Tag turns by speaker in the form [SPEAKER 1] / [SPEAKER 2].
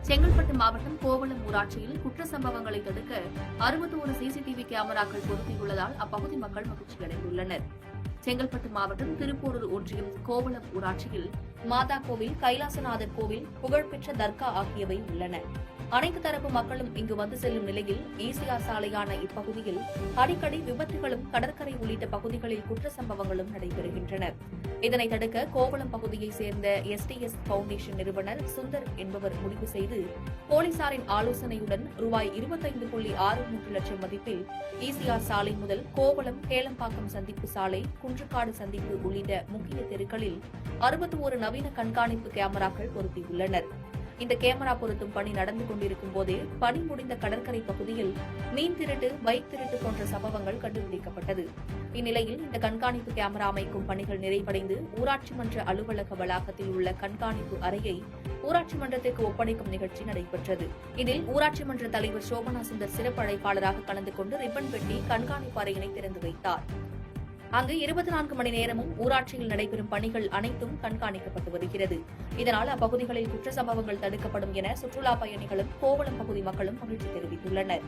[SPEAKER 1] செங்கல்பட்டு மாவட்டம் கோவளம் ஊராட்சியில் குற்ற சம்பவங்களை தடுக்க 61 சிசிடிவி கேமராக்கள் பொருத்தியுள்ளதால் அப்பகுதி மக்கள் மகிழ்ச்சியடைந்துள்ளனர். செங்கல்பட்டு மாவட்டம் திருப்போரூர் ஒன்றியம் கோவளம் ஊராட்சியில் மாதா கோவில், கைலாசநாதர் கோவில், புகழ்பெற்ற தர்கா ஆகியவை உள்ளன. அனைத்து தரப்பு மக்களும் இங்கு வந்து செல்லும் நிலையில் ஈசிஆர் சாலையான இப்பகுதியில் அடிக்கடி விபத்துகளும், கடற்கரை உள்ளிட்ட பகுதிகளில் குற்ற சம்பவங்களும் நடைபெறுகின்றன. இதனை தடுக்க கோவளம் பகுதியைச் சேர்ந்த எஸ்டிஎஸ் பவுண்டேஷன் நிறுவனர் சுந்தர் என்பவர் முடிவு செய்து போலீசாரின் ஆலோசனையுடன் ரூபாய் 25.63 லட்சம் மதிப்பில் ஈசிஆர் சாலை முதல் கோவளம், கேளம்பாக்கம் சந்திப்பு சாலை, குன்றுக்காடு சந்திப்பு உள்ளிட்ட முக்கிய தெருக்களில் 61 நவீன கண்காணிப்பு கேமராக்கள் பொருத்தியுள்ளனர். இந்த கேமரா பொருத்தும் பணி நடந்து கொண்டிருக்கும் போதே பணி முடிந்த கடற்கரை பகுதியில் மீன் திருட்டு, பைக் திருட்டு போன்ற சம்பவங்கள் கண்டுபிடிக்கப்பட்டது. இந்நிலையில் இந்த கண்காணிப்பு கேமரா அமைக்கும் பணிகள் நிறைவடைந்து ஊராட்சி மன்ற அலுவலக வளாகத்தில் உள்ள கண்காணிப்பு அறையை ஊராட்சி மன்றத்திற்கு ஒப்படைக்கும் நிகழ்ச்சி நடைபெற்றது. இதில் ஊராட்சி மன்ற தலைவர் சோபனா சுந்தர் சிறப்பு அழைப்பாளராக கலந்து கொண்டு ரிப்பன் வெட்டி கண்காணிப்பு அறையினை திறந்து வைத்தார். அங்கு 24 மணி நேரமும் ஊராட்சியில் நடைபெறும் பணிகள் அனைத்தும் கண்காணிக்கப்பட்டு வருகிறது. இதனால் அப்பகுதிகளில் குற்ற சம்பவங்கள் தடுக்கப்படும் என சுற்றுலா பயணிகளும் கோவளம் பகுதி மக்களும் மகிழ்ச்சி தெரிவித்துள்ளனர்.